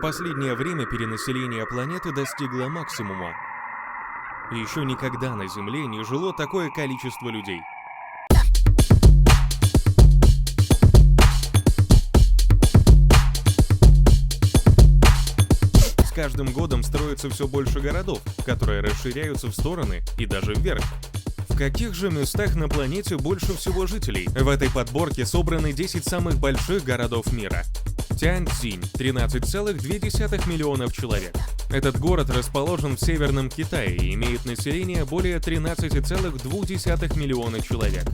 В последнее время перенаселение планеты достигло максимума. Еще никогда на Земле не жило такое количество людей. С каждым годом строится все больше городов, которые расширяются в стороны и даже вверх. В каких же местах на планете больше всего жителей? В этой подборке собраны 10 самых больших городов мира. Тяньцзинь – 13,2 миллионов человек. Этот город расположен в Северном Китае и имеет население более 13,2 миллиона человек.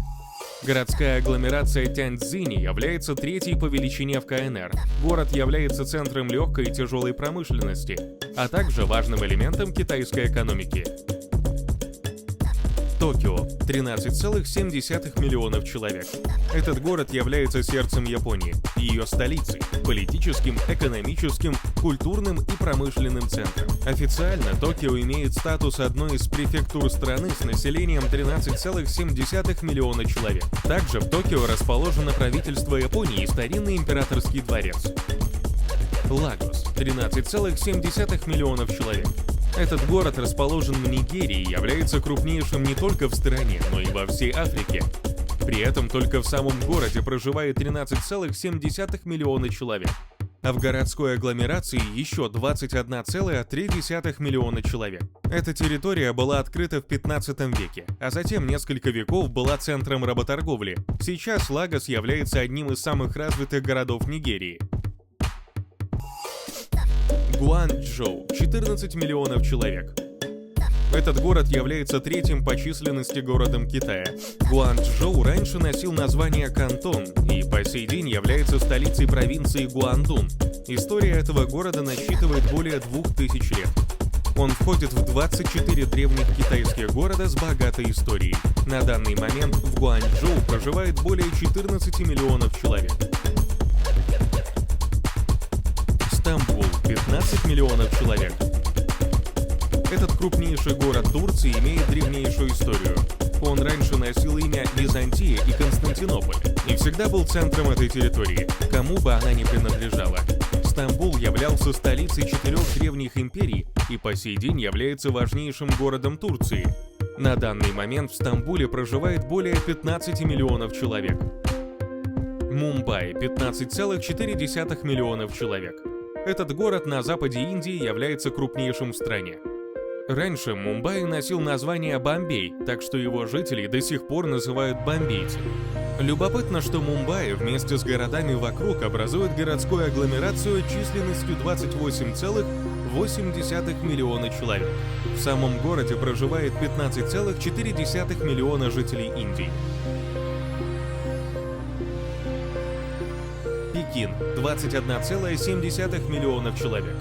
Городская агломерация Тяньцзинь является третьей по величине в КНР. Город является центром легкой и тяжелой промышленности, а также важным элементом китайской экономики. Токио – 13,7 миллионов человек. Этот город является сердцем Японии и ее столицей, политическим, экономическим, культурным и промышленным центром. Официально Токио имеет статус одной из префектур страны с населением 13,7 миллиона человек. Также в Токио расположено правительство Японии и старинный императорский дворец. Лагос – 13,7 миллионов человек. Этот город расположен в Нигерии и является крупнейшим не только в стране, но и во всей Африке. При этом только в самом городе проживает 13,7 миллиона человек, а в городской агломерации еще 21,3 миллиона человек. Эта территория была открыта в 15 веке, а затем несколько веков была центром работорговли. Сейчас Лагос является одним из самых развитых городов Нигерии. Гуанчжоу – 14 миллионов человек. Этот город является третьим по численности городом Китая. Гуанчжоу раньше носил название Кантон и по сей день является столицей провинции Гуандун. История этого города насчитывает более 2000 лет. Он входит в 24 древних китайских города с богатой историей. На данный момент в Гуанчжоу проживает более 14 миллионов человек. Стамбул – 15 миллионов человек. Этот крупнейший город Турции имеет древнейшую историю. Он раньше носил имя Византия и Константинополь и всегда был центром этой территории, кому бы она ни принадлежала. Стамбул являлся столицей 4 древних империй и по сей день является важнейшим городом Турции. На данный момент в Стамбуле проживает более 15 миллионов человек. Мумбаи – 15,4 миллионов человек. Этот город на западе Индии является крупнейшим в стране. Раньше Мумбаи носил название Бомбей, так что его жители до сих пор называют бомбейцы. Любопытно, что Мумбаи вместе с городами вокруг образует городскую агломерацию численностью 28,8 миллиона человек. В самом городе проживает 15,4 миллиона жителей Индии. Пекин – 21,7 миллионов человек.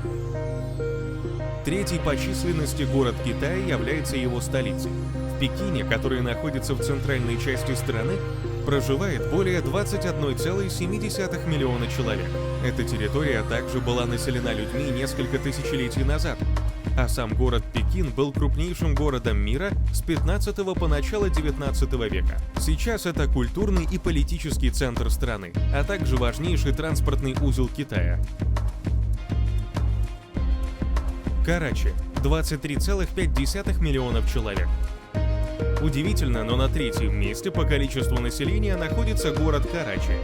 Третий по численности город Китая является его столицей. В Пекине, который находится в центральной части страны, проживает более 21,7 миллиона человек. Эта территория также была населена людьми несколько тысячелетий назад, а сам город Пекин был крупнейшим городом мира с 15 по начало 19 века. Сейчас это культурный и политический центр страны, а также важнейший транспортный узел Китая. Карачи – 23,5 миллионов человек. Удивительно, но на третьем месте по количеству населения находится город Карачи.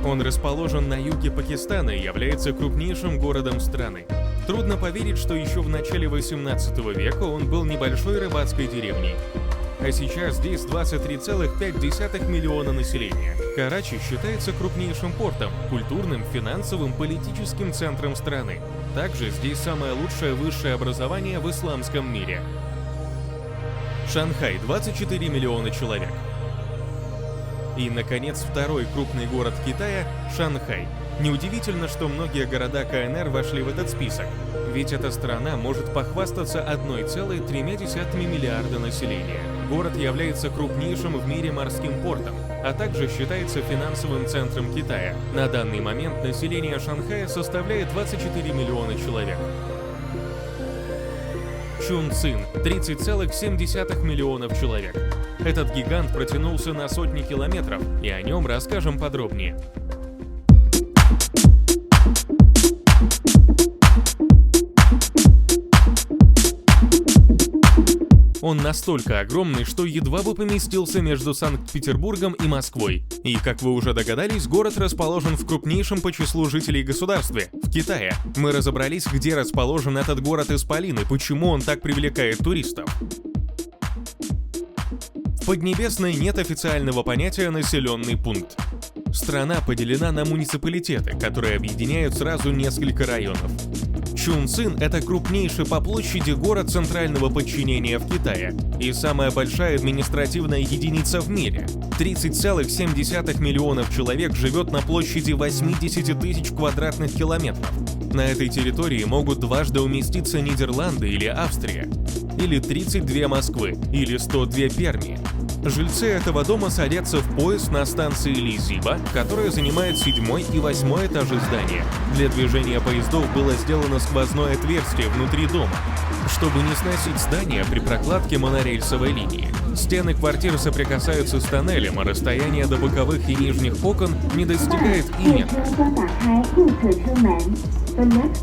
Он расположен на юге Пакистана и является крупнейшим городом страны. Трудно поверить, что еще в начале 18 века он был небольшой рыбацкой деревней. А сейчас здесь 23,5 миллиона населения. Карачи считается крупнейшим портом, культурным, финансовым, политическим центром страны. Также здесь самое лучшее высшее образование в исламском мире. Шанхай – 24 миллиона человек. И, наконец, второй крупный город Китая – Шанхай. Неудивительно, что многие города КНР вошли в этот список, ведь эта страна может похвастаться 1,3 миллиарда населения. Город является крупнейшим в мире морским портом, а также считается финансовым центром Китая. На данный момент население Шанхая составляет 24 миллиона человек. Чунцин – 30,7 миллионов человек. Этот гигант протянулся на сотни километров, и о нем расскажем подробнее. Он настолько огромный, что едва бы поместился между Санкт-Петербургом и Москвой. И, как вы уже догадались, город расположен в крупнейшем по числу жителей государстве – в Китае. Мы разобрались, где расположен этот город-исполин и почему он так привлекает туристов. В Поднебесной нет официального понятия «населенный пункт». Страна поделена на муниципалитеты, которые объединяют сразу несколько районов. Чунцин – это крупнейший по площади город центрального подчинения в Китае и самая большая административная единица в мире. 30,7 миллионов человек живет на площади 80 тысяч квадратных километров. На этой территории могут дважды уместиться Нидерланды или Австрия, или 32 Москвы, или 102 Перми. Жильцы этого дома садятся в поезд на станции Лизиба, которая занимает 7 и 8 этажи здания. Для движения поездов было сделано сквозное отверстие внутри дома, чтобы не сносить здание при прокладке монорельсовой линии. Стены квартир соприкасаются с тоннелем, а расстояние до боковых и нижних окон не достигает и метра.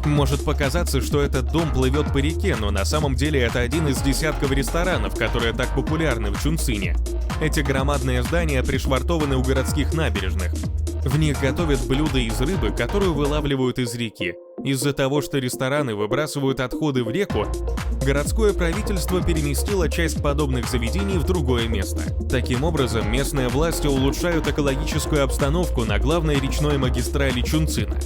Может показаться, что этот дом плывет по реке, но на самом деле это один из десятков ресторанов, которые так популярны в Чунцине. Эти громадные здания пришвартованы у городских набережных. В них готовят блюда из рыбы, которую вылавливают из реки. Из-за того, что рестораны выбрасывают отходы в реку, городское правительство переместило часть подобных заведений в другое место. Таким образом, местные власти улучшают экологическую обстановку на главной речной магистрали Чунцина.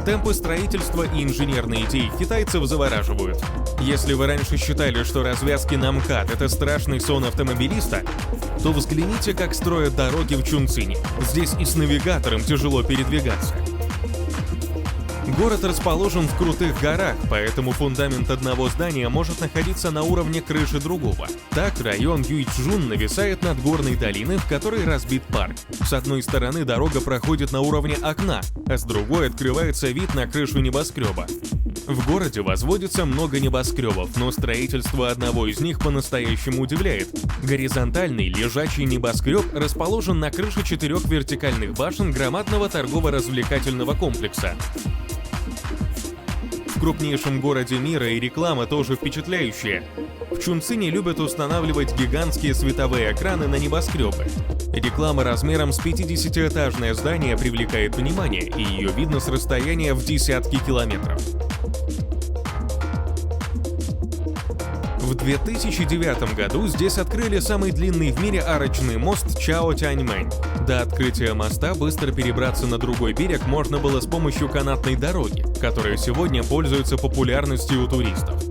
Темпы строительства и инженерные идеи китайцев завораживают. Если вы раньше считали, что развязки на МКАД — это страшный сон автомобилиста, то взгляните, как строят дороги в Чунцине. Здесь и с навигатором тяжело передвигаться. Город расположен в крутых горах, поэтому фундамент одного здания может находиться на уровне крыши другого. Так, район Юйчжун нависает над горной долиной, в которой разбит парк. С одной стороны дорога проходит на уровне окна, а с другой открывается вид на крышу небоскреба. В городе возводится много небоскребов, но строительство одного из них по-настоящему удивляет. Горизонтальный лежачий небоскреб расположен на крыше 4 вертикальных башен громадного торгово-развлекательного комплекса. В крупнейшем городе мира и реклама тоже впечатляющая. В Чунцине любят устанавливать гигантские световые экраны на небоскребы. Реклама размером с 50-этажное здание привлекает внимание, и ее видно с расстояния в десятки километров. В 2009 году здесь открыли самый длинный в мире арочный мост Чао-Тяньмэнь. До открытия моста быстро перебраться на другой берег можно было с помощью канатной дороги, которая сегодня пользуется популярностью у туристов.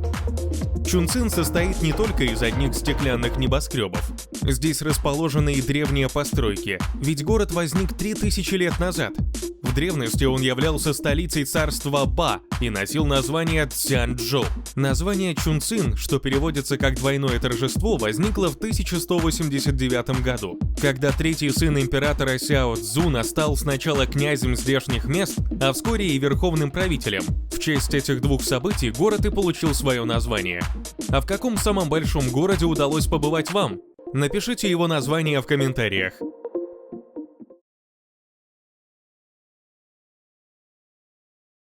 Чунцин состоит не только из одних стеклянных небоскребов. Здесь расположены и древние постройки, ведь город возник 3000 лет назад. В древности он являлся столицей царства Ба и носил название Цзянчжоу. Название Чунцин, что переводится как «двойное торжество», возникло в 1189 году, когда третий сын императора Сяо Цзуна стал сначала князем здешних мест, а вскоре и верховным правителем. В честь этих двух событий город и получил свое название. А в каком самом большом городе удалось побывать вам? Напишите его название в комментариях.